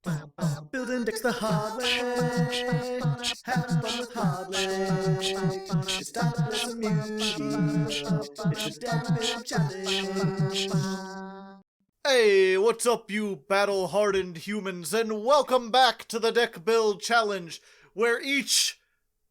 Building decks the hard way. Have fun with Hardleg. It's time to play some Yugioh. It's the deck build challenge. Hey, what's up, you battle-hardened humans, and welcome back to the deck build challenge, where each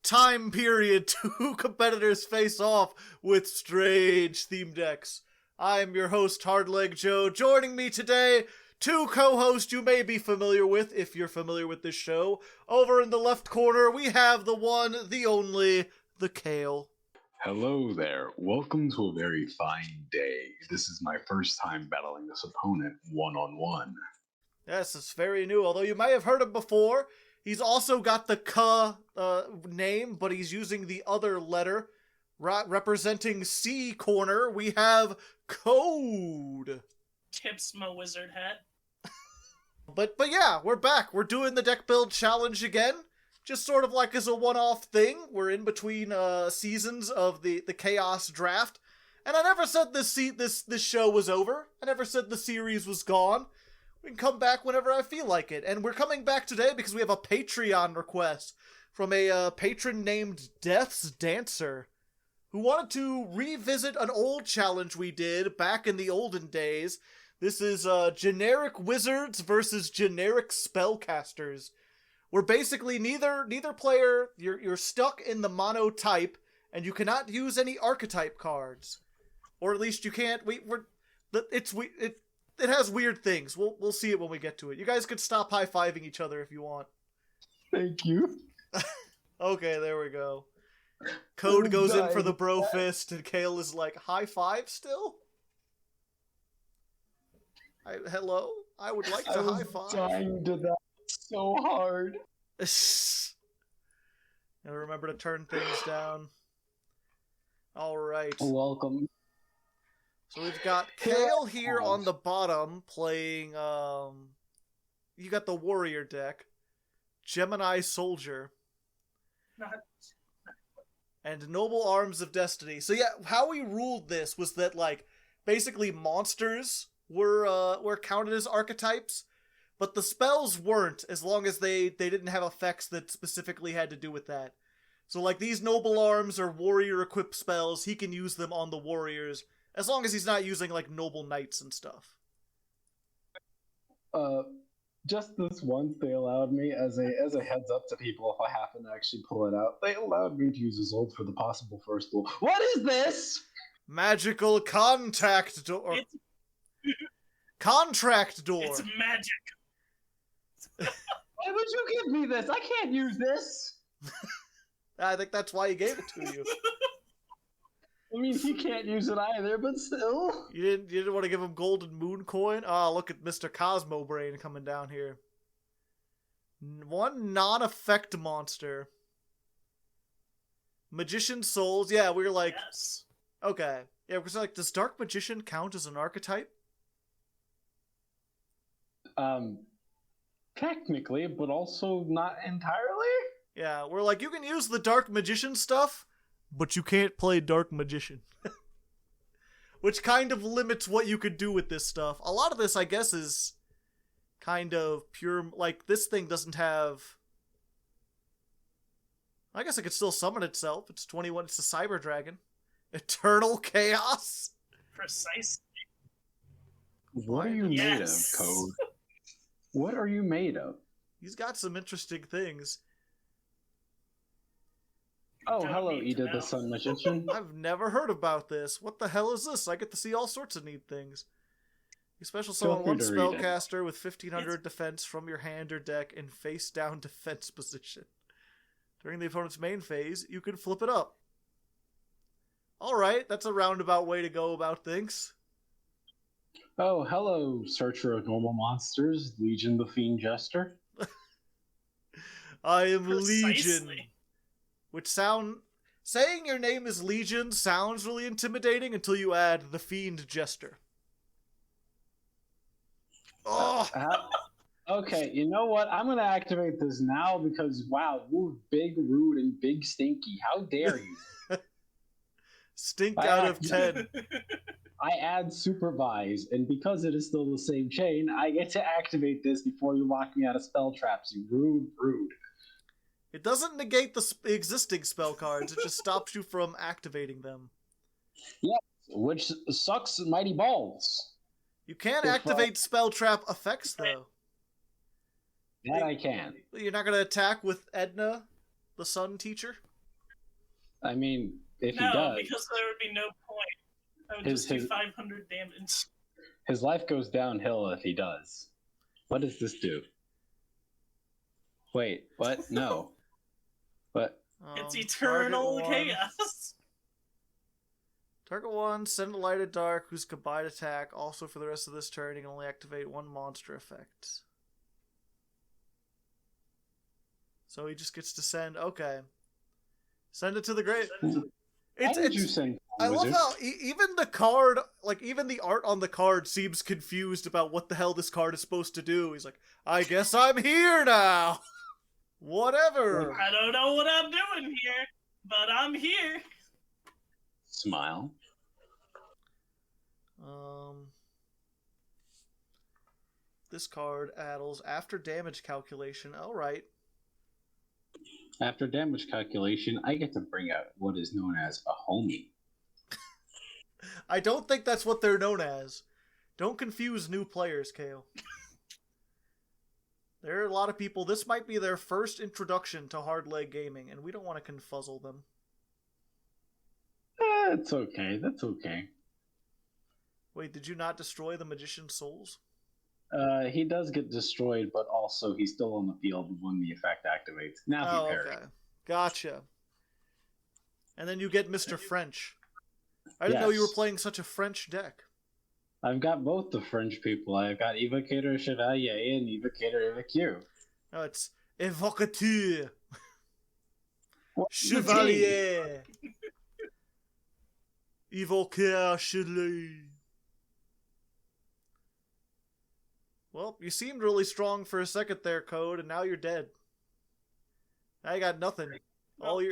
time period two competitors face off with strange theme decks. I'm your host, Hardleg Joe. Joining me today, two co-hosts you may be familiar with, if you're familiar with this show. Over in the left corner, we have the one, the only, the Kale. Hello there. Welcome to a very fine day. This is my first time battling this opponent one-on-one. Yes, it's very new, although you may have heard him before. He's also got the K name, but he's using the other letter. Representing C corner, we have Code. Tips my wizard hat. But yeah, we're back. We're doing the deck build challenge again. Just sort of like as a one-off thing. We're in between seasons of the Chaos Draft. And I never said this show was over. I never said the series was gone. We can come back whenever I feel like it. And we're coming back today because we have a Patreon request from a patron named Death's Dancer, who wanted to revisit an old challenge we did back in the olden days. This is generic wizards versus generic spellcasters. Where basically neither player, you're stuck in the mono type, and you cannot use any archetype cards, or at least you can't. It has weird things. We'll see it when we get to it. You guys could stop high-fiving each other if you want. Thank you. Okay, there we go. Code goes in for the bro fist, and Kale is like, high five still? Hello? I would like to high five. Dying to that so hard. And remember to turn things down. Alright. Welcome. So we've got Kale here on the bottom playing, you got the warrior deck. Gemini Soldier. And Noble Arms of Destiny. So yeah, how we ruled this was that, like, basically monsters were counted as archetypes, but the spells weren't, as long as they didn't have effects that specifically had to do with that. So, like, these Noble Arms or warrior equipped spells, he can use them on the warriors, as long as he's not using, like, noble knights and stuff. Just this once, they allowed me, as a heads up to people if I happen to actually pull it out, they allowed me to use Isolde for the possible first duel. What is this? Magical contact door. Contract door. It's magic. Why would you give me this? I can't use this. I think that's why he gave it to you. I mean, he can't use it either, but still. You didn't want to give him Golden Moon Coin? Oh, look at Mr. Cosmo Brain coming down here. One non-effect monster. Magician Souls. Yeah, we were like... Yes. Okay. Yeah, because like, does Dark Magician count as an archetype? Technically, but also not entirely. Yeah, we're like, you can use the Dark Magician stuff, but you can't play Dark Magician. Which kind of limits what you could do with this stuff. A lot of this, I guess, is kind of pure... Like, this thing doesn't have... I guess it could still summon itself. It's 21. It's a Cyber Dragon. Eternal Chaos? Precisely. What are you made of, Code? What are you made of? He's got some interesting things. Oh, hello, Edith the Sun Magician. I've never heard about this. What the hell is this? I get to see all sorts of neat things. You special summon one spellcaster with 1500 defense from your hand or deck in face down defense position. During the opponent's main phase, you can flip it up. Alright, that's a roundabout way to go about things. Oh, hello, Searcher of Normal Monsters, Legion the Fiend Jester. I am Precisely. Legion. Which saying your name is Legion sounds really intimidating until you add the Fiend Jester. Oh! Okay, you know what? I'm gonna activate this now because, wow, you're big, rude, and big stinky. How dare you? Stink out of 10. I add supervise, and because it is still the same chain, I get to activate this before you lock me out of spell traps. You rude. It doesn't negate the existing spell cards, it just stops you from activating them. Which sucks mighty balls. You can If, activate spell trap effects, though. That I can. You're not going to attack with Edna, the sun teacher? I mean, if he No, does, because there would be no point. I would His- just do his- 500 damage. his life goes downhill if he does. What does this do? Wait, what? No. What? It's eternal target one. chaos. Target 1, send a light at dark, whose combined attack. Also for the rest of this turn, you can only activate one monster effect. So he just gets to send. Okay, send it to the grave. Why did you send I love wizard? how even the card, like even the art on the card, seems confused about what the hell this card is supposed to do. He's like, I guess I'm here now. Whatever. I don't know what I'm doing here, but I'm here. Smile. This card addles after damage calculation. All right. After damage calculation, I get to bring out what is known as a homie. I don't think that's what they're known as. Don't confuse new players, Kale. There are a lot of people, this might be their first introduction to Hardleg Gaming, and we don't want to confuzzle them. It's okay. That's okay. Wait, did you not destroy the Magician's Souls? He does get destroyed, but also he's still on the field when the effect activates. Now he parries. Okay. Gotcha. And then you get Mr. French. I didn't know you were Yes. playing such a French deck. I've got both the French people. I've got Evocator Chevalier and Evocator Evoque. No, it's Evocateur. What's the Chevalier. Evocateur Chevalier. Well, you seemed really strong for a second there, Code, and now you're dead. Now you got nothing. Well, yeah.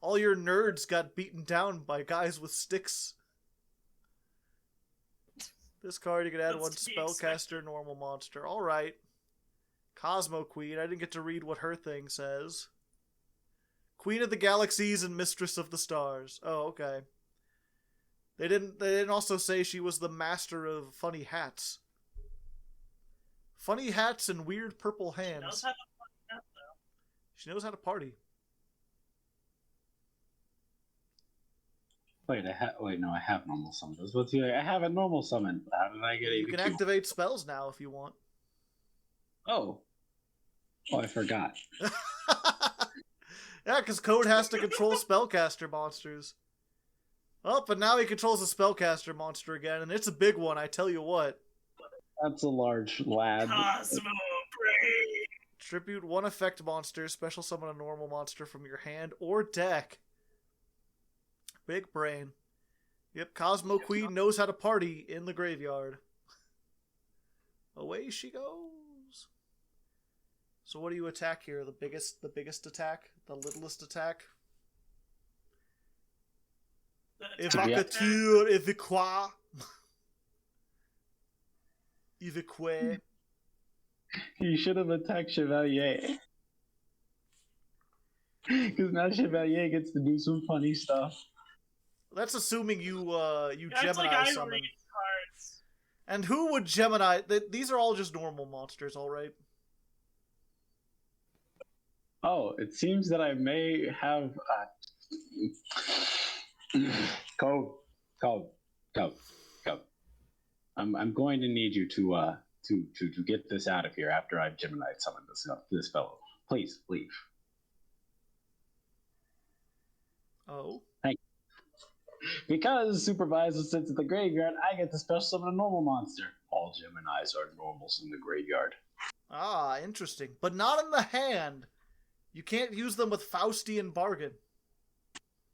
All your nerds got beaten down by guys with sticks. This card, you can add That's one to be spellcaster, normal monster. Alright. Cosmo Queen, I didn't get to read what her thing says. Queen of the Galaxies and Mistress of the Stars. Oh, okay. They didn't also say she was the master of funny hats. Funny hats and weird purple Knows hands. how to fuck up, though. She knows how to party. Wait, no, I have normal summons. What's here? I have a normal summon. How did I get You can Evoque? activate spells now if you want. Oh, I forgot. Yeah, because Code has to control spellcaster monsters. Well, but now he controls a spellcaster monster again, and it's a big one, I tell you what. That's a large lad. Cosmo Brain. Tribute one effect monster, special summon a normal monster from your hand or deck. Big brain. Yep, Cosmo Queen knows how to party in the graveyard. Away she goes. So what do you attack here? The biggest attack? The littlest attack? The attack Evocateur, Evoque. Evoque. You should have attacked Chevalier. Because now Chevalier gets to do some funny stuff. That's assuming you That's like Gemini I summon. read cards. And who would Gemini? These are all just normal monsters, all right? Oh, it seems that I may have. Go. I'm going to need you to get this out of here after I've Gemini summoned this fellow. Please leave. Oh. Because Supervisor sits at the graveyard, I get to special summon a normal monster. All Geminis are normals in the graveyard. Ah, interesting. But not in the hand. You can't use them with Faustian Bargain.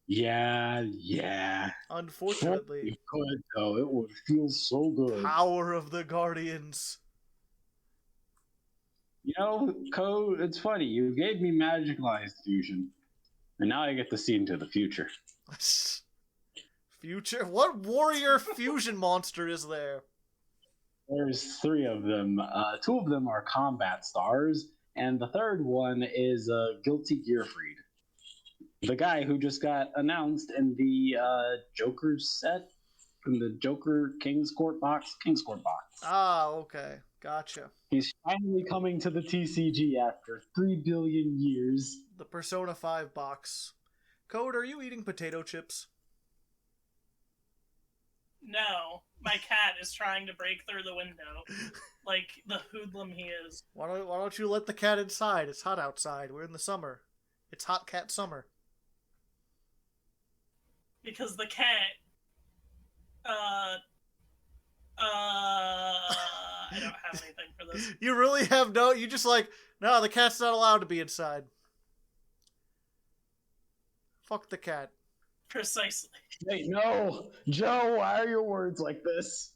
Yeah. Unfortunately. You could, though. It would feel so good. Power of the Guardians. You know, Code, it's funny. You gave me magicalized fusion, and now I get to see into the future. Future? What warrior fusion monster is there? There's 3 of them. 2 of them are combat stars, and the third one is Guilty Gearfried. The guy who just got announced in the Joker set from the Joker King's Court box. King's Court box. Ah, okay. Gotcha. He's finally coming to the TCG after 3 billion years. The Persona 5 box. Code, are you eating potato chips? No, my cat is trying to break through the window, like the hoodlum he is. Why don't you let the cat inside? It's hot outside. We're in the summer. It's hot cat summer. Because the cat, I don't have anything for this. You really have no... You just like, no, the cat's not allowed to be inside. Fuck the cat. Precisely. Wait, no! Joe, why are your words like this?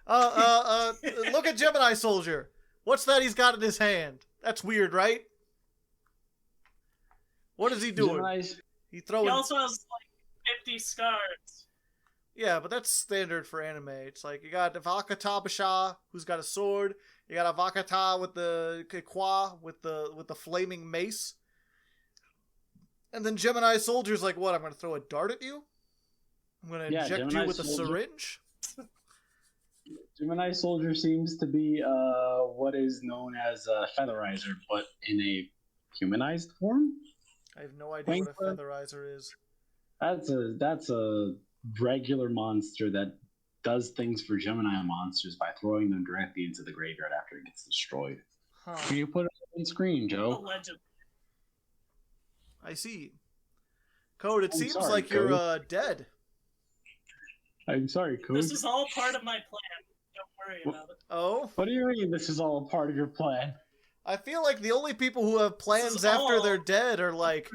Look at Gemini Soldier. What's that he's got in his hand? That's weird, right? What is he doing? Gemini's... He throwing... He also has like 50 scars. Yeah, but that's standard for anime. It's like you got Vakata Basha, who's got a sword. You got a Vakata with the Kikwa with the flaming mace. And then Gemini Soldier's like, what? I'm gonna throw a dart at you? I'm gonna inject Gemini you with a Soldier... syringe? Gemini Soldier seems to be what is known as a featherizer, but in a humanized form. I have no idea what a featherizer is. That's a regular monster that does things for Gemini monsters by throwing them directly into the graveyard after it gets destroyed. Huh. Can you put it on screen, Joe? Allegedly. I see. Code, it I'm seems sorry, like you're Code. dead. I'm sorry, Code. This is all part of my plan. Don't worry about it. Oh? What do you mean this is all a part of your plan? I feel like the only people who have plans after they're dead are like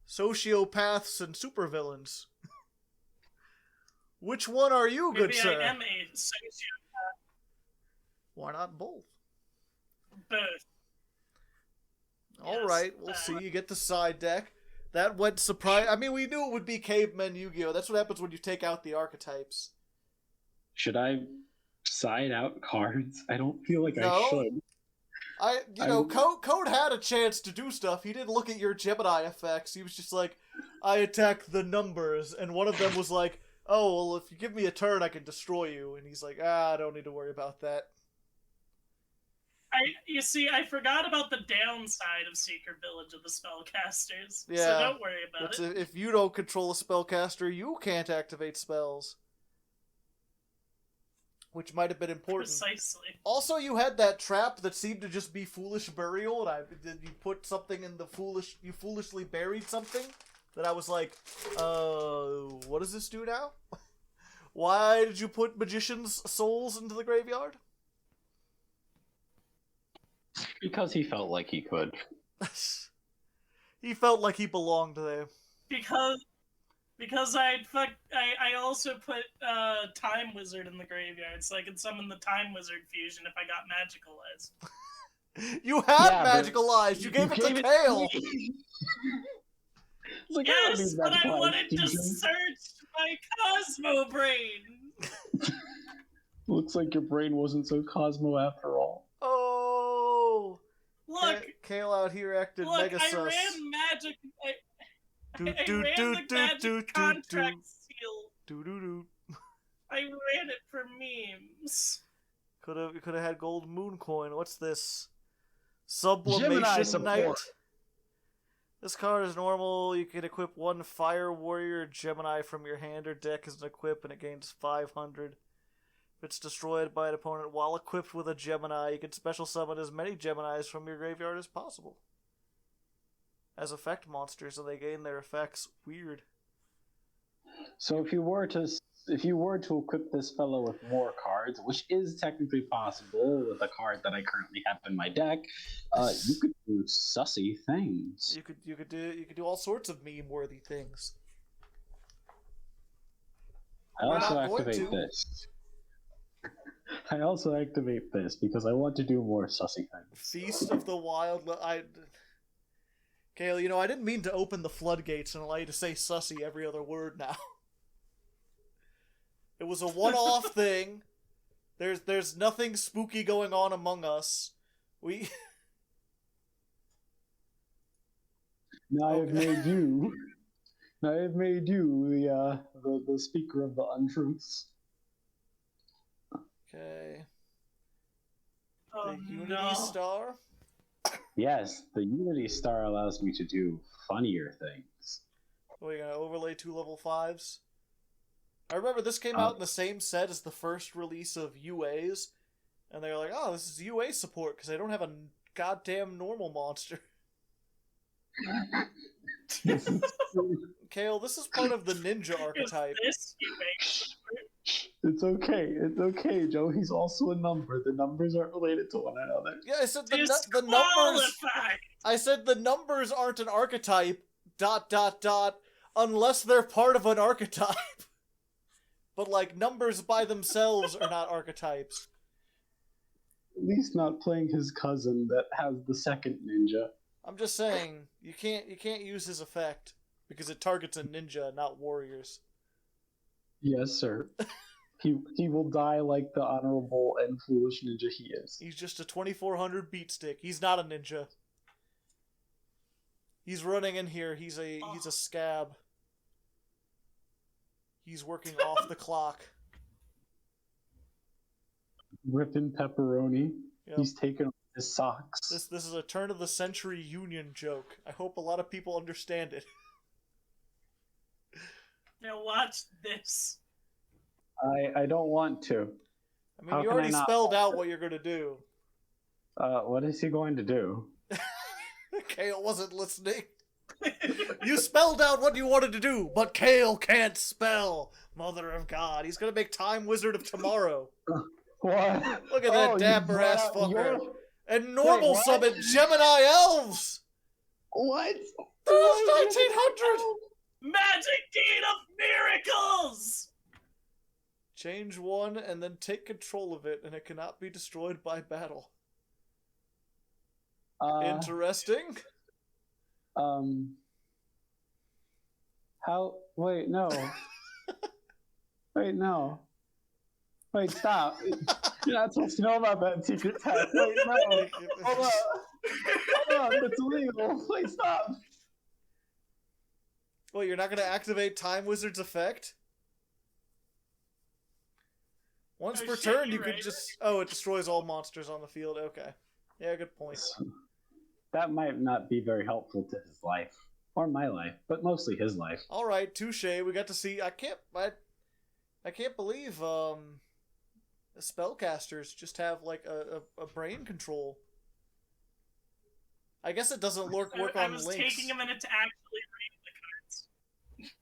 sociopaths and supervillains. Which one are you, good Maybe sir? I am a sociopath. Why not both? Both. All Yes, right, we'll see. You get the side deck. That went surprise. I mean, we knew it would be Cavemen Yu-Gi-Oh! That's what happens when you take out the archetypes. Should I side out cards? I don't feel like No. I should. Code had a chance to do stuff. He didn't look at your Gemini effects. He was just like, I attack the numbers. And one of them was like, oh, well, if you give me a turn, I can destroy you. And he's like, I don't need to worry about that. You see, I forgot about the downside of Secret Village of the Spellcasters. Yeah, so don't worry about it. If you don't control a spellcaster, you can't activate spells. Which might have been important. Precisely. Also, you had that trap that seemed to just be Foolish Burial, and did you put something in the you foolishly buried something? That I was like, what does this do now? Why did you put Magician's Souls into the graveyard? Because he felt like he could. He felt like he belonged there. Because I also put Time Wizard in the graveyard, so I could summon the Time Wizard fusion if I got Magical Eyes. You had Magical Eyes! You gave it to Kale! Like, yes, but I wanted to search my Cosmo brain! Looks like your brain wasn't so Cosmo after all. Oh! Look! Kale out here acted mega sus. I ran magic... I ran the magic contract seal. I ran it for memes. Could have had gold moon coin. What's this? Sublimation Knight. This card is normal. You can equip one Fire Warrior Gemini from your hand or deck as an equip, and it gains 500. If it's destroyed by an opponent while equipped with a Gemini, you can special summon as many Geminis from your graveyard as possible. As effect monsters, and they gain their effects. Weird. So if you were to equip this fellow with more cards, which is technically possible with a card that I currently have in my deck, you could do sussy things. You could do all sorts of meme-worthy things. I also activate this. I also activate this because I want to do more sussy things. Feast of the Wild. Kale, I didn't mean to open the floodgates and allow you to say sussy every other word now. It was a one-off thing. There's nothing spooky going on among us. Now I've made you. Now I've made you the speaker of the untruths. Okay. Oh, The Unity no. Star. Yes, the Unity Star allows me to do funnier things. Are you gonna overlay 2 level 5s? I remember this came out in the same set as the first release of UAs, and they were like, "Oh, this is UA support because they don't have a goddamn normal monster." Kale, this is part of the ninja archetype. This UA. It's okay, Joe. He's also a number. The numbers aren't related to one another. Yeah, I said the numbers. Disqualified. I said the numbers aren't an archetype. ... Unless they're part of an archetype. But like numbers by themselves are not archetypes. At least not playing his cousin that has the second ninja. I'm just saying you can't use his effect because it targets a ninja, not warriors. Yes, sir. He will die like the honorable and foolish ninja he is. He's just a 2400 beat stick. He's not a ninja. He's running in here. He's a scab. He's working off the clock. Ripping pepperoni. Yep. He's taking off his socks. This is a turn of the century union joke. I hope a lot of people understand it. Now watch this. I don't want to. I mean, How you can I already not? spelled out what you're going to do. What is he going to do? Kale wasn't listening. You spelled out what you wanted to do, but Kale can't spell. Mother of God. He's going to make Time Wizard of Tomorrow. What? Look at that you dapper ass brought fucker. your- And normal what? summon Gemini Elves! What? That was 1900! Magic Deed of Miracles! Change one and then take control of it, and it cannot be destroyed by battle. Interesting. How? Wait, no. Wait, no. Wait, stop. You're not supposed to know about that secret test. Wait, no. Hold on. Hold on, that's illegal. Wait, stop. Well, you're not going to activate Time Wizard's effect? Once Oh, per shit, turn, you you're could right. just... Oh, it destroys all monsters on the field. Okay. Yeah, good point. That might not be very helpful to his life. Or my life, but mostly his life. Alright, touche. We got to see... I can't believe, spellcasters just have, like, a brain control. I guess it doesn't work I on was links. taking a minute to actually read the cards.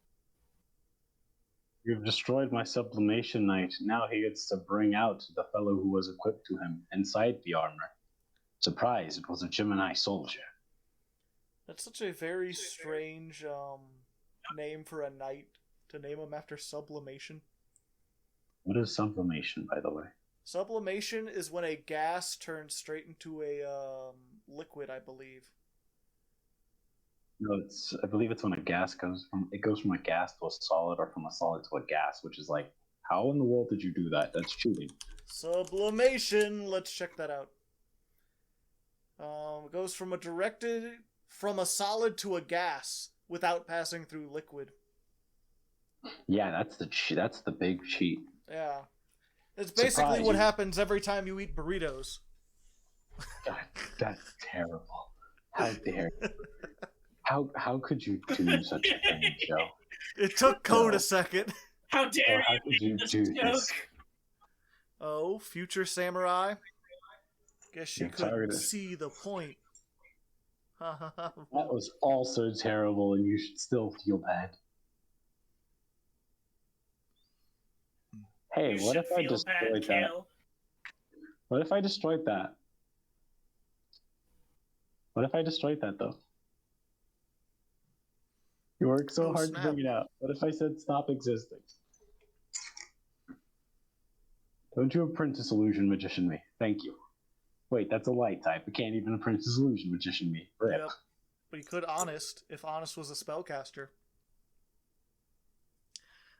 You've destroyed my sublimation knight. Now he gets to bring out the fellow who was equipped to him inside the armor. Surprise, it was a Gemini soldier. That's such a very strange name for a knight, to name him after sublimation. What is sublimation, by the way? Sublimation is when a gas turns straight into a liquid, I believe. No, I believe it's when a gas goes from a gas to a solid, or from a solid to a gas, which is like, how in the world did you do that? That's cheating. Sublimation. Let's check that out. It goes from a solid to a gas without passing through liquid. Yeah, that's the big cheat. Yeah. It's basically Surprise, what you- happens every time you eat burritos. God, that's terrible. How dare you? How could you do such a thing, Joe? It took Code No. a second. How Oh, dare how you could you make this do joke? this? Oh, future samurai. Guess she You're couldn't targeted. see the point. That was also terrible, and you should still feel bad. Hey, You what should if I feel destroyed bad, that? Kale. What if I destroyed that? What if I destroyed that, though? You worked so Oh, hard snap. to bring it out. What if I said stop existing? Don't you apprentice illusion magician me. Thank you. Wait, that's a light type. I can't even apprentice illusion magician me. Rip. Yep. But you could Honest, if Honest was a spellcaster.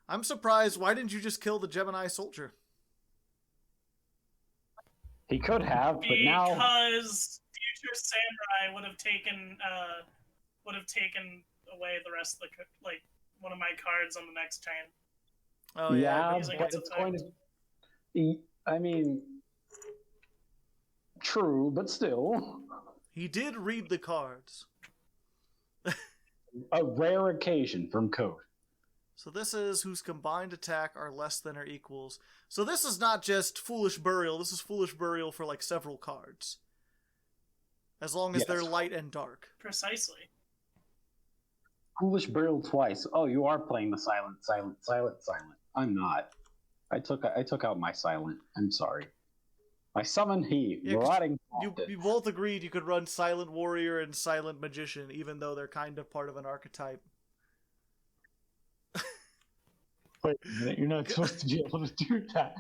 I'm surprised. Why didn't you just kill the Gemini soldier? He could have, but now because future samurai would have taken away the rest of the one of my cards on the next turn. Oh yeah, using but its it's going to. I mean, true, but still, he did read the cards. a rare occasion from Code. So this is whose combined attack are less than or equals. So this is not just Foolish Burial. This is Foolish Burial for like several cards. As long as they're light and dark. Precisely. Foolish Burial twice. Oh, you are playing the silent. I'm not. I took out my silent. I'm sorry. My summon he. Yeah, Marauding. you both agreed you could run Silent Warrior and Silent Magician, even though they're kind of part of an archetype. Wait a minute, you're not supposed to be able to do that.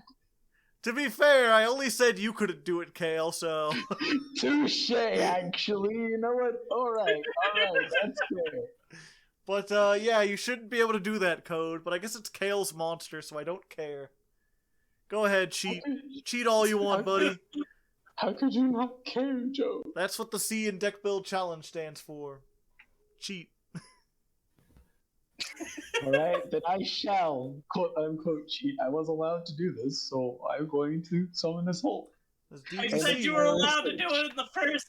To be fair, I only said you couldn't do it, Kale, so... Touche, actually. You know what? Alright, that's fair. But, yeah, you shouldn't be able to do that, Code, but I guess it's Kale's monster, so I don't care. Go ahead, cheat. Cheat all you want, buddy. How could you not care, Joe? That's what the C in Deck Build Challenge stands for. Cheat. Alright, then I shall, quote-unquote, cheat. I was allowed to do this, so I'm going to summon this Hulk. I said you were allowed to do it in the first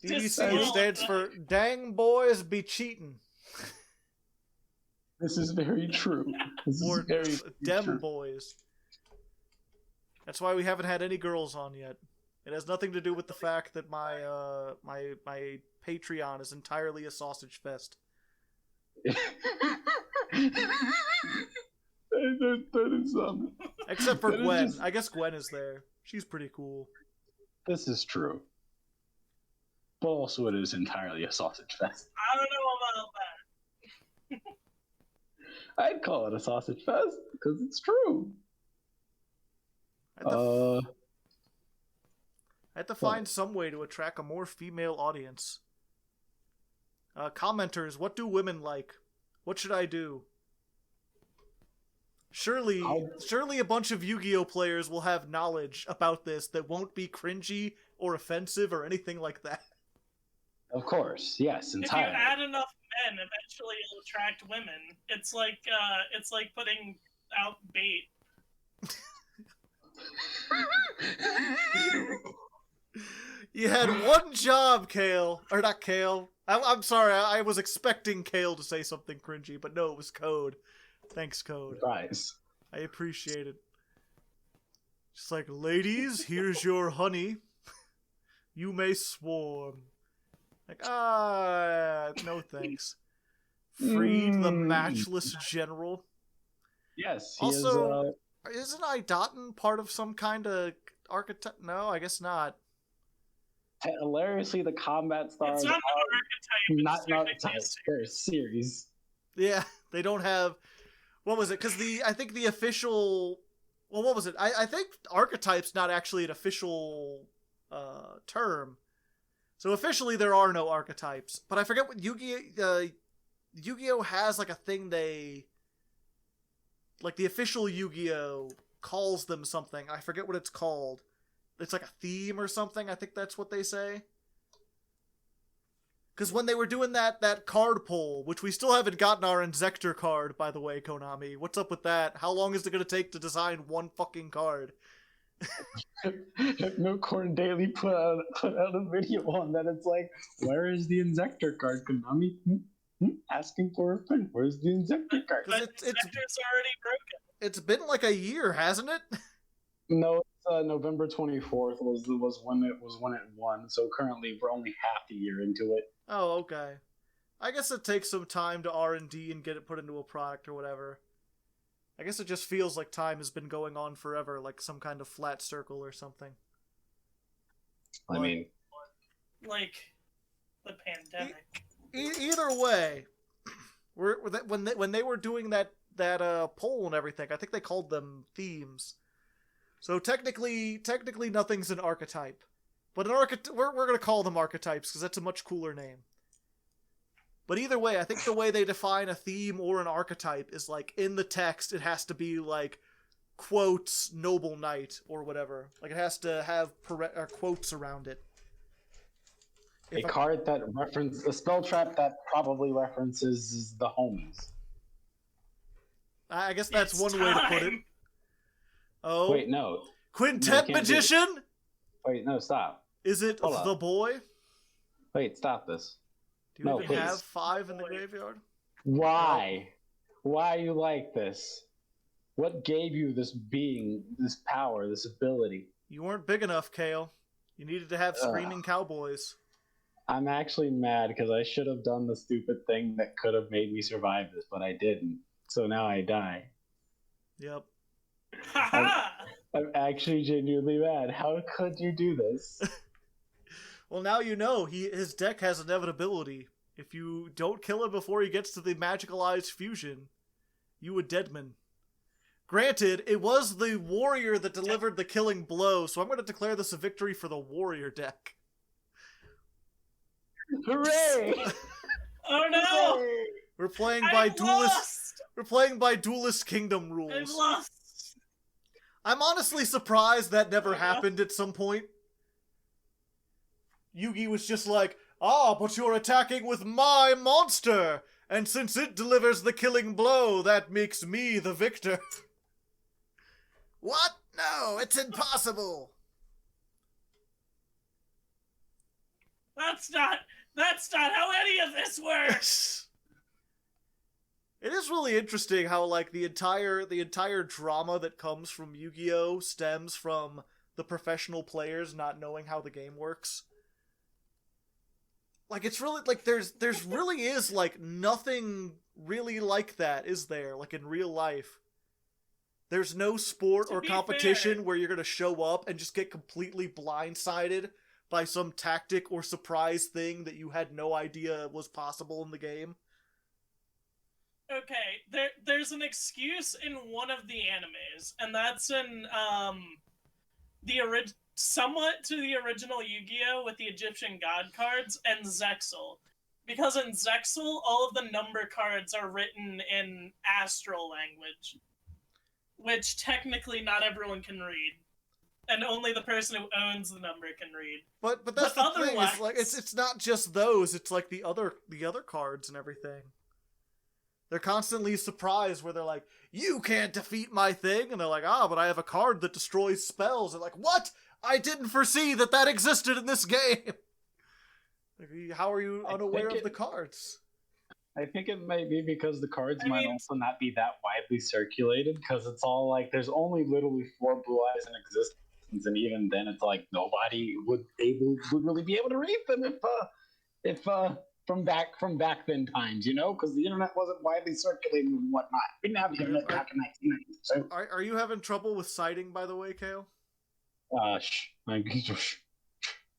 duel. DDC stands for Dang Boys Be Cheatin'. This is very true. This Or is very Dem true. Boys. That's why we haven't had any girls on yet. It has nothing to do with the fact that my my Patreon is entirely a sausage fest. that is Except for that is Gwen. just- I guess Gwen is there. She's pretty cool. This is true. But also it is entirely a sausage fest. I don't know about that. I'd call it a sausage fest, because it's true. I had to find some way to attract a more female audience. Commenters, what do women like? What should I do? Surely a bunch of Yu-Gi-Oh players will have knowledge about this that won't be cringy or offensive or anything like that. Of course, yes, If you entirely. add enough men, eventually it'll attract women. It's like putting out bait. You had one job, Kale. Or not Kale. I'm sorry, I was expecting Kale to say something cringy, but no, it was Code. Thanks, Code. Surprise. I appreciate it. Just like, ladies, here's your honey. You may swarm. Like, no thanks. Freed the matchless general. Yes, he Also, isn't Idotten part of some kind of archetype? No, I guess not. hilariously the combat stars It's not an are archetype. not It's technically a types, they're a series. Yeah, they don't have... What was it? Because I think the official... Well, what was it? I think archetype's not actually an official term. So officially there are no archetypes. But I forget what Yu-Gi-Oh has like a thing they... Like the official Yu-Gi-Oh calls them something. I forget what it's called. It's like a theme or something. I think that's what they say. Because when they were doing that card poll, which we still haven't gotten our Inzector card, by the way, Konami. What's up with that? How long is it going to take to design one fucking card? Milcorn Daily put out a video on that. It's like, where is the Inzector card, Konami? Asking for a print. Where's the Inzector card? But Inzector's already broken. It's been like a year, hasn't it? No, it's, November 24th was when it won. So currently we're only half a year into it. Oh, okay. I guess it takes some time to R&D and get it put into a product or whatever. I guess it just feels like time has been going on forever, like some kind of flat circle or something. I mean, like the pandemic. Either way, when they were doing that poll and everything, I think they called them themes. So technically nothing's an archetype, but we're gonna call them archetypes because that's a much cooler name. But either way, I think the way they define a theme or an archetype is like in the text, it has to be like quotes noble knight or whatever. Like it has to have quotes around it. A card that a spell trap that probably references the homies. I guess that's one way to put it. Oh. Wait, no. Quintet Magician? Wait, no, stop. Is it the boy? Wait, stop this. Do you even have 5 in the graveyard? Why? Why you like this? What gave you this being, this power, this ability? You weren't big enough, Kale. You needed to have screaming cowboys. I'm actually mad because I should have done the stupid thing that could have made me survive this, but I didn't. So now I die. Yep. I'm actually genuinely mad. How could you do this? Well, now you know. His deck has inevitability. If you don't kill him before he gets to the magicalized fusion, you a deadman. Granted, it was the warrior that delivered the killing blow, so I'm going to declare this a victory for the warrior deck. Hooray! Oh no! We're playing by duelist. We're playing by duelist kingdom rules. I've lost. I'm honestly surprised that never happened at some point. Yugi was just like, but you're attacking with my monster, and since it delivers the killing blow, that makes me the victor. What? No, it's impossible. That's not how any of this works. It is really interesting how like the entire drama that comes from Yu-Gi-Oh stems from the professional players not knowing how the game works. Like it's really like there's really is like nothing really like that, is there? Like in real life. There's no sport or competition where you're going to show up and just get completely blindsided by some tactic or surprise thing that you had no idea was possible in the game. Okay, there's an excuse in one of the animes, and that's in somewhat to the original Yu-Gi-Oh with the Egyptian god cards and Zexal. Because in Zexal, all of the number cards are written in astral language, which technically not everyone can read. And only the person who owns the number can read. But that's the thing. It's like it's not just those. It's like the other cards and everything. They're constantly surprised where they're like, "You can't defeat my thing," and they're like, but I have a card that destroys spells. They're like, "What? I didn't foresee that existed in this game." Like, how are you unaware of the cards? I think it might be because the cards might also not be that widely circulated, because it's all like there's only literally 4 blue eyes in existence. And even then, it's like nobody would really be able to read them if from back then times, because the internet wasn't widely circulated and whatnot. We didn't have the internet back in 1990. So. Are you having trouble with citing, by the way, Kale? Give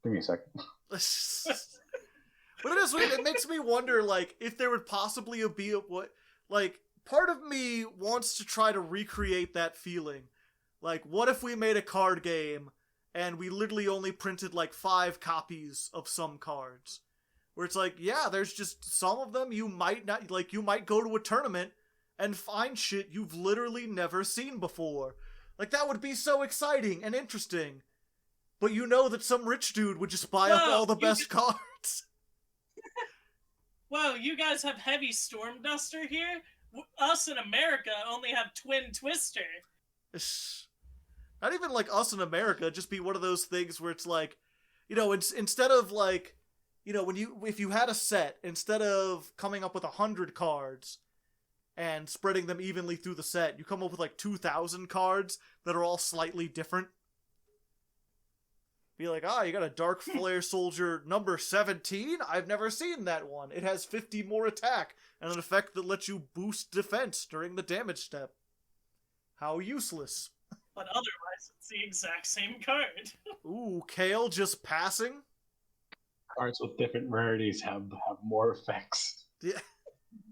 me a second. But it is weird. It makes me wonder, like, if there would possibly be part of me wants to try to recreate that feeling. Like, what if we made a card game and we literally only printed like 5 copies of some cards? Where it's like, yeah, there's just some of them you might not, like, you might go to a tournament and find shit you've literally never seen before. Like, that would be so exciting and interesting. But you know that some rich dude would just buy up all the best cards. Whoa, you guys have Heavy Storm Duster here? Us in America only have Twin Twister. Not even like us in America, just be one of those things where it's like, instead of like, if you had a set, instead of coming up with 100 cards and spreading them evenly through the set, you come up with like 2,000 cards that are all slightly different. Be like, you got a Dark Flare Soldier number 17? I've never seen that one. It has 50 more attack and an effect that lets you boost defense during the damage step. How useless. But otherwise, it's the exact same card. Ooh, Kale just passing? Cards with different rarities have more effects. Yeah.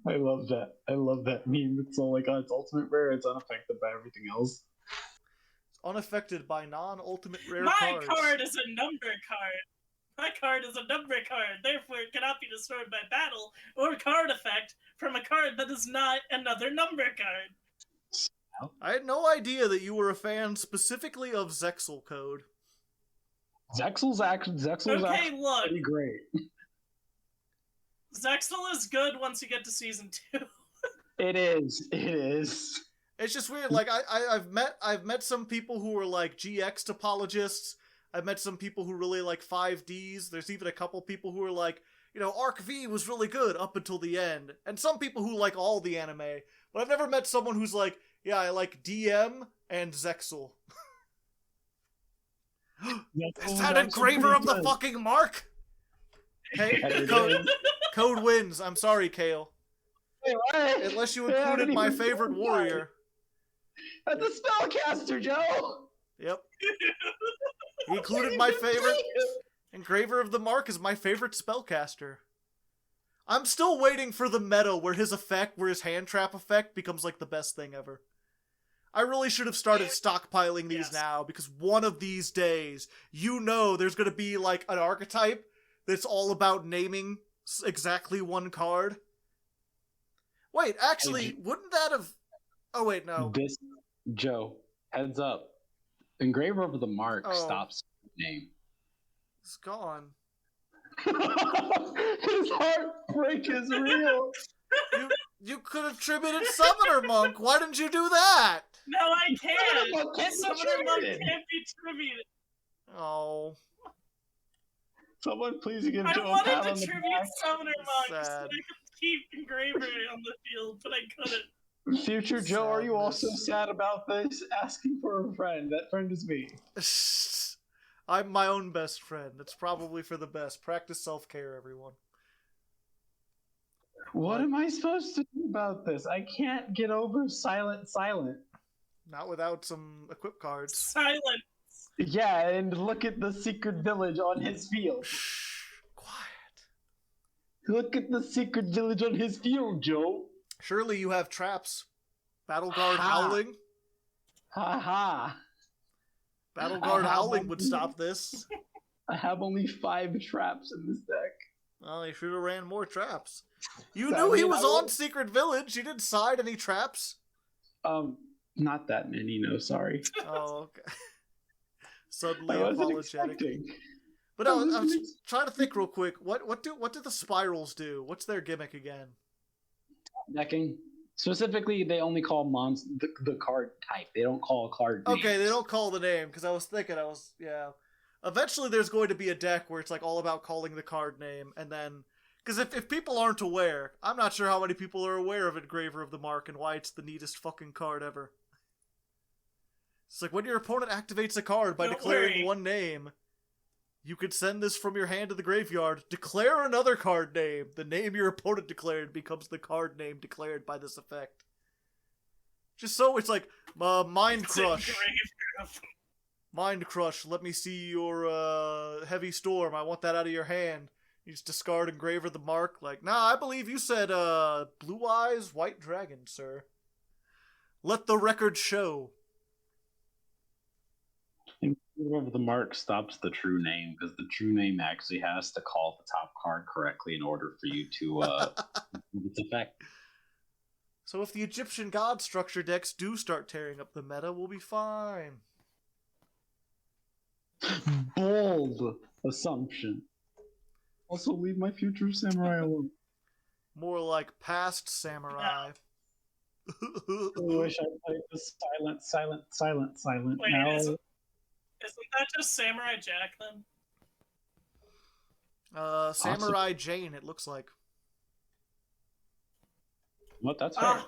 I love that. I love that meme. It's all like, it's ultimate rare, it's unaffected by everything else. It's unaffected by non-ultimate rare My cards. card is a number card. My card is a number card, therefore it cannot be destroyed by battle or card effect from a card that is not another number card. I had no idea that you were a fan specifically of Zexal Code. Zexal's Okay, look. pretty great. Zexal is good once you get to season 2. It is. It is. It's just weird. Like I've met some people who are like GX topologists. I've met some people who really like 5Ds. There's even a couple people who are like, you know, Arc V was really good up until the end. And some people who like all the anime. But I've never met someone who's like, yeah, I like DM and Zexal. Is that engraver of the fucking mark? Hey, Code wins. I'm sorry, Kale. Wait, what? Unless you included my favorite warrior. That's a spellcaster, Joe! Yep. He included my favorite. Engraver of the Mark is my favorite spellcaster. I'm still waiting for the meta where his hand trap effect becomes like the best thing ever. I really should have started stockpiling these now, because one of these days, you know there's going to be like an archetype that's all about naming exactly one card. Wait, actually, wouldn't that have... Oh, wait, no. This, Joe, heads up. Engraver of the Mark stops name. It's gone. His heartbreak is real. You could have tributed Summoner Monk. Why didn't you do that? No, I can't. Summoner Monk can't be tributed. Oh. Someone please give I Joe a wanted pat to on the tribute back. Summoner Monk so Sad. I could keep Engraver on the field, but I couldn't. Future Joe, are you also sad about this? Asking for a friend. That friend is me. I'm my own best friend. It's probably for the best. Practice self-care, everyone. What am I supposed to do about this? I can't get over silent. Not without some equip cards. Silent. Yeah, and look at the secret village on his field. Shh. Quiet. Look at the secret village on his field, Joe. Surely you have traps. Battle Guard Howling. Ha ha. Battle Guard Howling would stop this. I have only 5 traps in this deck. Well, you should have ran more traps. You knew he was on Secret Village. You didn't side any traps. Not that many, no, sorry. Oh, okay. Suddenly I wasn't apologetic. expecting. But I was trying to think real quick. What do the spirals do? What's their gimmick again? Decking. Specifically, they only call the card type. They don't call card names. Okay, they don't call the name, because yeah. Eventually there's going to be a deck where it's like all about calling the card name, and then... Because if people aren't aware, I'm not sure how many people are aware of Engraver of the Mark and why it's the neatest fucking card ever. It's like when your opponent activates a card by declaring one name, you could send this from your hand to the graveyard, declare another card name. The name your opponent declared becomes the card name declared by this effect. Just so it's like, Mind Crush. Mind Crush, let me see your Heavy Storm. I want that out of your hand. You just discard Engraver the Mark. Like, nah, I believe you said Blue Eyes White Dragon, sir. Let the record show. Engraver of the Mark stops the true name, because the true name actually has to call the top card correctly in order for you to its effect. So if the Egyptian god structure decks do start tearing up the meta, we'll be fine. Bold assumption. Also, leave my future samurai alone. More like past samurai. I wish I played the silent. Wait, now. isn't that just Samurai Jack then? Samurai Jane, it looks like. What? That's fair.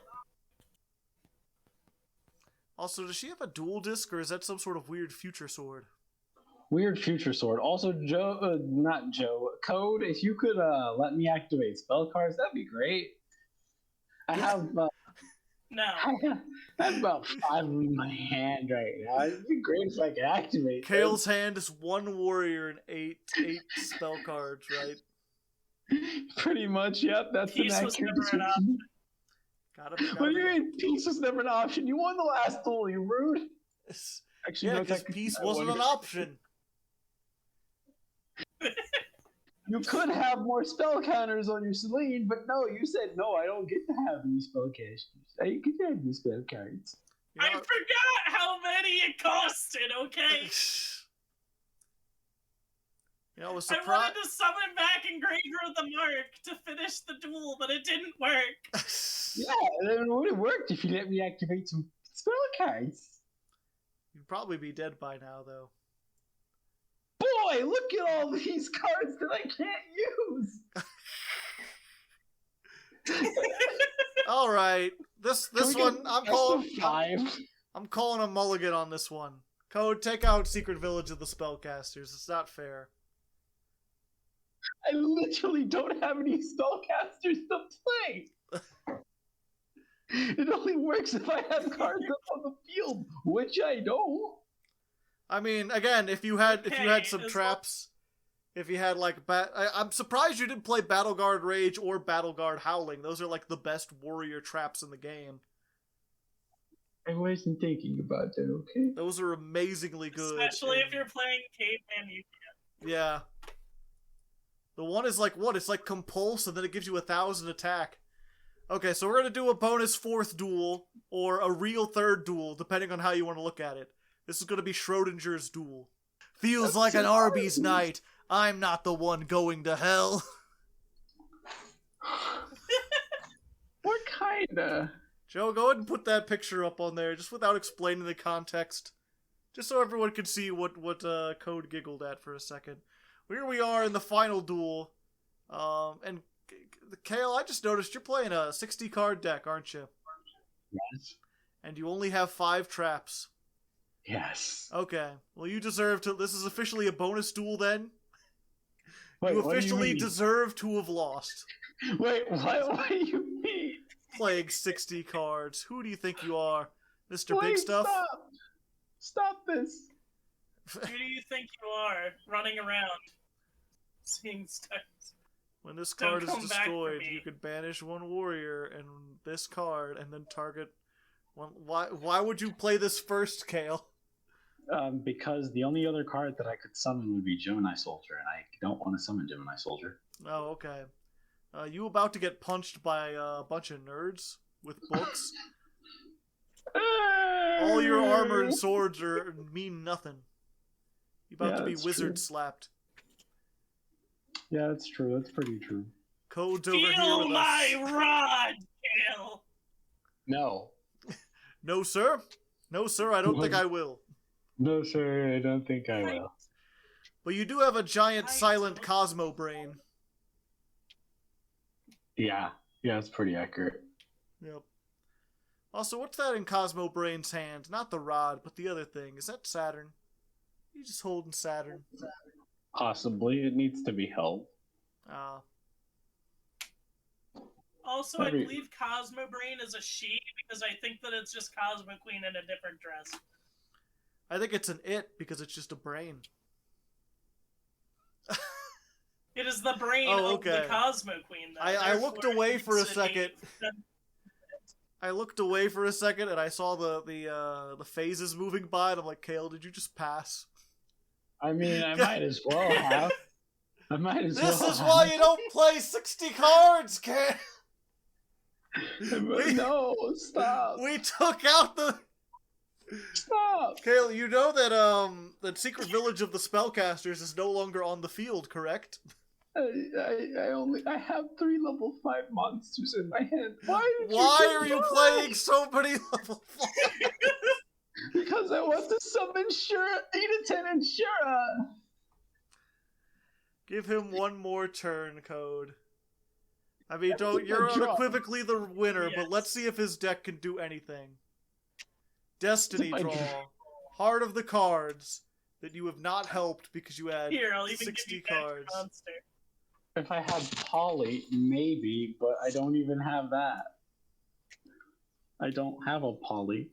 Also, does she have a dual disc, or is that some sort of weird future sword? Weird future sword. Also, not Joe. Code, if you could let me activate spell cards, that'd be great. I have No. I have about 5 in my hand right now. It'd be great if I could activate Kale's hand is 1 warrior and 8 spell cards, right? them. Pretty much, yep. That's Peace an was accurate never an description. What do you mean peace was never an option? You won the last duel, you rude. Actually, yeah, because peace wasn't an option. You could have more spell counters on your Celine, but no, you said no. I don't get to have any spell casters. I get to have these spell cards. You know, I forgot how many it costed. Okay. you know, I was I surprised. wanted to summon back Engraver of the Mark to finish the duel, but it didn't work. Yeah, it would have worked if you let me activate some spell cards. You'd probably be dead by now, though. Boy, look at all these cards that I can't use. All right, this one I'm calling. five. I'm calling a mulligan on this one. Code, take out Secret Village of the Spellcasters. It's not fair. I literally don't have any spellcasters to play. It only works if I have cards up on the field, which I don't. I mean, again, if you had some traps, if you had like I'm surprised you didn't play Battleguard Rage or Battleguard Howling. Those are like the best warrior traps in the game. I wasn't thinking about that. Okay. Those are amazingly good. Especially if you're playing Caveman Yugioh. Yeah. The one is like what? It's like compulse, and then it gives you 1,000 attack. Okay, so we're gonna do a bonus 4th duel or a real 3rd duel, depending on how you want to look at it. This is gonna be Schrodinger's duel. Feels That's like an so Arby's hard. night. I'm not the one going to hell. What kinda? Joe, go ahead and put that picture up on there, just without explaining the context. Just so everyone can see what Code giggled at for a second. Here we are in the final duel. And Kale, I just noticed you're playing a 60-card deck, aren't you? Yes. And you only have 5 traps. Yes. Okay. Well, you deserve to... This is officially a bonus duel, then? Wait, You what do officially mean? deserve to have lost. Wait, what do you mean? Playing 60 cards. Who do you think you are? Mr. Big Wait, Stuff? Stop. Stop this. Who do you think you are running around seeing stars? When this Don't card is come back for destroyed, me. you could banish one warrior and this card, and then target one. Why would you play this first, Kale? Because the only other card that I could summon would be Gemini Soldier, and I don't want to summon Gemini Soldier. Oh, okay. You about to get punched by a bunch of nerds with books? All your armor and swords mean nothing. You about Yeah, to be that's wizard true. slapped. Yeah, that's true. That's pretty true. Code's over here Feel with my us. rod, Kale! No. No, sir. No, sir. I don't think I will. No, sir. I don't think I will. But you do have a giant I silent don't. Cosmo brain. Yeah. Yeah, it's pretty accurate. Yep. Also, what's that in Cosmo Brain's hand? Not the rod, but the other thing. Is that Saturn? You just holding Saturn. Possibly. It needs to be held. Ah. Also, I Every- believe Cosmo Brain is a she because I think that it's just Cosmo Queen in a different dress. I think it's an it because it's just a brain. It is the brain Oh, of the okay. Cosmo Queen. Though. I looked Therefore, away it's for a an second. eight. I looked away for a second and I saw the phases moving by and I'm like, Kale, did you just pass? I mean, I might as well have. I might as well. This is why you don't play 60 cards, Kale! No, stop. We took out the... Stop. Kale, you know that Secret Village of the Spellcasters is no longer on the field, correct? I have 3 level 5 monsters in my hand. Why are you playing so many level 5? Because I want to summon Shura, Editen, and Shura. Give him one more turn, Code. I mean, That's you're a draw. unequivocally the winner, but Yes. let's see if his deck can do anything. Destiny That's a draw. draw. Heart of the cards that you have not helped because you had Here, I'll even 60 give you back your cards. monster. If I had Polly, maybe, but I don't even have that. I don't have a Polly.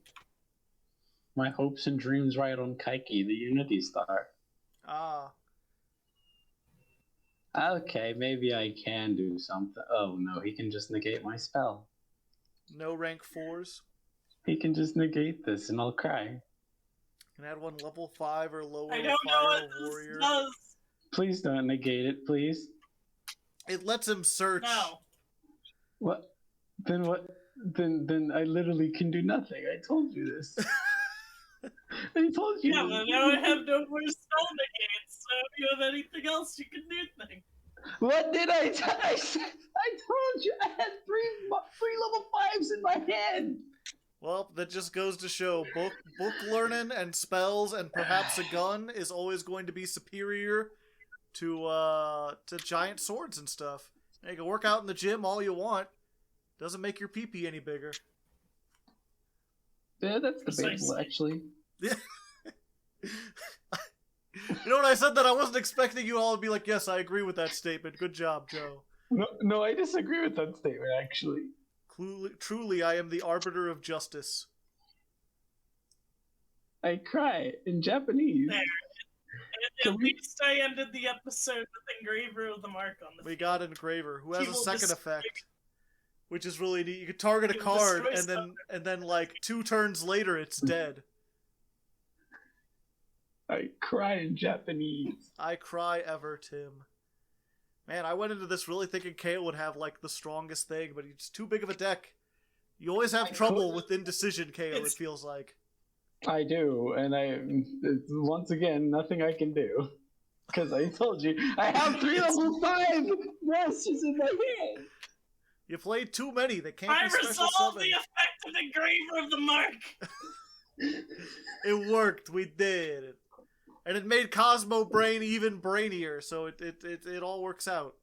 My hopes and dreams ride on Kaiki, the Unity Star. Ah. Okay, maybe I can do something. Oh no, he can just negate my spell. No rank 4s. He can just negate this and I'll cry. Can add one level 5 or lower I don't know fire what this warrior. does. Please don't negate it, please. It lets him search. No. What? Then what? Then I literally can do nothing. I told you this. I told you. Yeah, but now I have no more spell negates, so if you have anything else, you can do things. What did I tell you? I told you I had three level 5s in my hand. Well, that just goes to show book learning and spells and perhaps a gun is always going to be superior to giant swords and stuff. And you can work out in the gym all you want. Doesn't make your pee-pee any bigger. Yeah, that's debatable, actually. Yeah. You know, when I said that, I wasn't expecting you all to be like, yes, I agree with that statement. Good job, Joe. No, I disagree with that statement, actually. Truly, I am the arbiter of justice. I cry in Japanese. There. At least I ended the episode with Engraver of the Mark on the We got an Engraver, who has He a will second destroy- effect, which is really neat. You can target a He will card, destroy and then like 2 turns later, it's dead. I cry in Japanese. I cry ever, Tim. Man, I went into this really thinking Kale would have like the strongest thing, but he's too big of a deck. You always have trouble with indecision, Kale, it feels like. I do, and it's, once again, nothing I can do. Because I told you, I have 3 level 5 monsters in my hand! You played too many, they can't I be special resolved summoned. the effect of Engraver of the Mark! It worked, we did. And it made Cosmo Brain even brainier, so it all works out.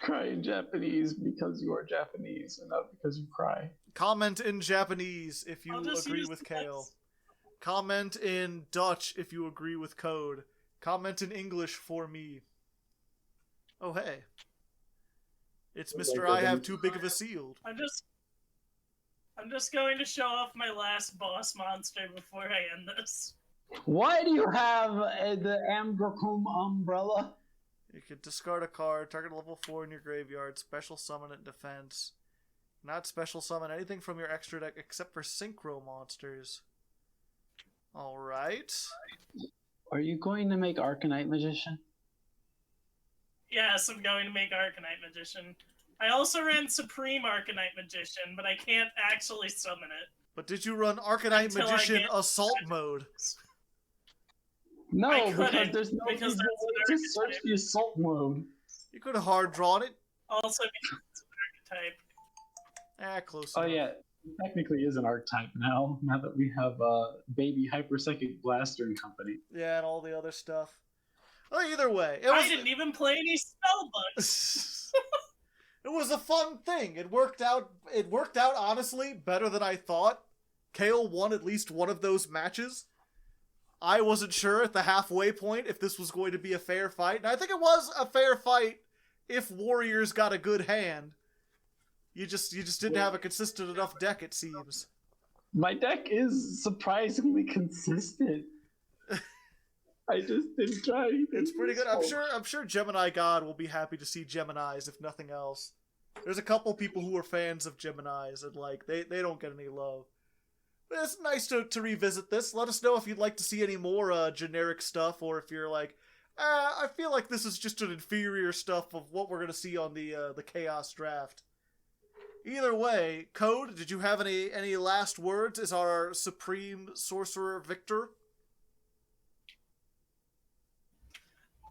Cry in Japanese because you are Japanese, and not because you cry. Comment in Japanese if you agree with Kale. Comment in Dutch if you agree with Code. Comment in English for me. Oh hey. It's Mr. I have too big of a shield. I'm just going to show off my last boss monster before I end this. Why do you have the Ambrakum umbrella? You can discard a card, target level 4 in your graveyard, special summon it, defense. Not special summon anything from your extra deck except for synchro monsters. Alright. Are you going to make Arcanite Magician? Yes, I'm going to make Arcanite Magician. I also ran Supreme Arcanite Magician, but I can't actually summon it. But did you run Arcanite Until I Magician get- Assault Mode? No, I because couldn't, there's no because reason that's to an search archetype. the assault mode. You could have hard drawn it. Also because it's an archetype. Close Oh enough. yeah, it technically is an archetype now that we have Baby Hyperpsychic Blaster and company. Yeah, and all the other stuff. Well, either way, it I was didn't even play any spellbooks. it was a fun thing. It worked out honestly better than I thought. Kale won at least one of those matches. I wasn't sure at the halfway point if this was going to be a fair fight, and I think it was a fair fight if Warriors got a good hand. You just didn't have a consistent enough deck, it seems. My deck is surprisingly consistent. I just didn't try anything. It's pretty good. I'm sure Gemini God will be happy to see Geminis, if nothing else. There's a couple people who are fans of Geminis, and like they don't get any love. But it's nice to revisit this. Let us know if you'd like to see any more generic stuff, or if you're like, I feel like this is just an inferior stuff of what we're gonna see on the Chaos Draft. Either way, Code, did you have any last words as our supreme sorcerer victor?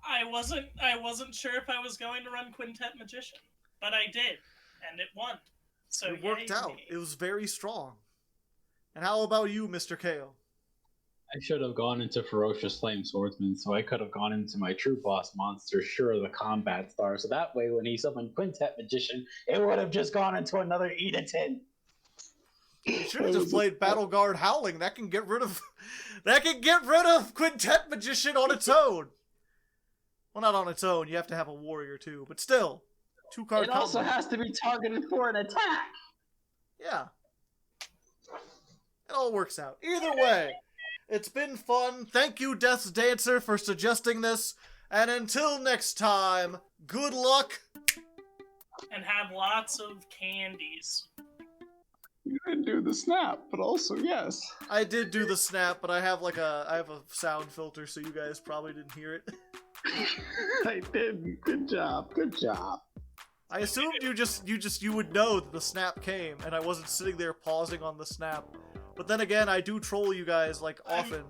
I wasn't sure if I was going to run Quintet Magician, but I did, and it won. So It worked yay out. me. It was very strong. And how about you, Mr. Kale? I should have gone into Ferocious Flame Swordsman, so I could have gone into my true boss monster, Sure the Combat Star, so that way when he summoned Quintet Magician, it would have just gone into another Edatin. You should have just played Battle Guard Howling. That can get rid of Quintet Magician on its own. Well, not on its own. You have to have a warrior too, but still, 2-card It also combo. has to be targeted for an attack. Yeah. It all works out. Either way, it's been fun. Thank you, Death's Dancer, for suggesting this. And until next time, good luck. And have lots of candies. You didn't do the snap, but also yes. I did do the snap, but I have a sound filter, so you guys probably didn't hear it. I did. Good job. Good job. I assumed you would know that the snap came, and I wasn't sitting there pausing on the snap. But then again, I do troll you guys, like, often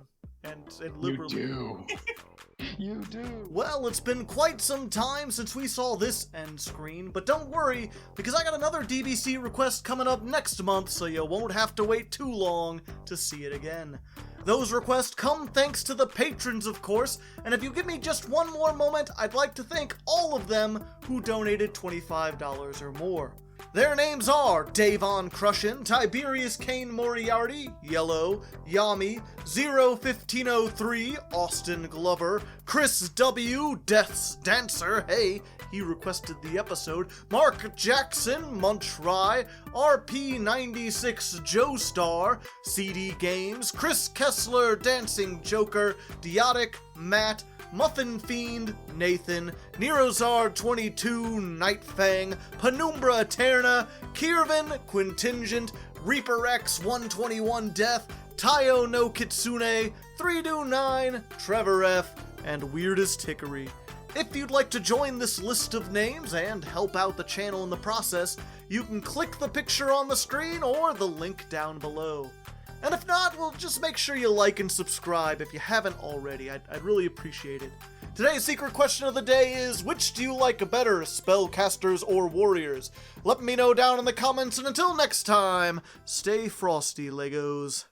and liberally. You do. You do. Well, it's been quite some time since we saw this end screen, but don't worry, because I got another DBC request coming up next month, so you won't have to wait too long to see it again. Those requests come thanks to the patrons, of course, and if you give me just one more moment, I'd like to thank all of them who donated $25 or more. Their names are Davon Crushin, Tiberius Kane Moriarty, Yellow, Yami, 01503, Austin Glover, Chris W, Death's Dancer, hey, he requested the episode, Mark Jackson, Munch Rye, RP96 Joestar, CD Games, Chris Kessler, Dancing Joker, Diotic, Matt, Muffin Fiend, Nathan, Nerozard22, Nightfang, Penumbra Eterna, Kirvin, Quintingent, Reaper X 121 Death, Tayo no Kitsune, 329, Trevor F, and Weirdest Hickory. If you'd like to join this list of names and help out the channel in the process, you can click the picture on the screen or the link down below. And if not, well, just make sure you like and subscribe if you haven't already. I'd really appreciate it. Today's secret question of the day is, which do you like better, spellcasters or warriors? Let me know down in the comments, and until next time, stay frosty, Legos.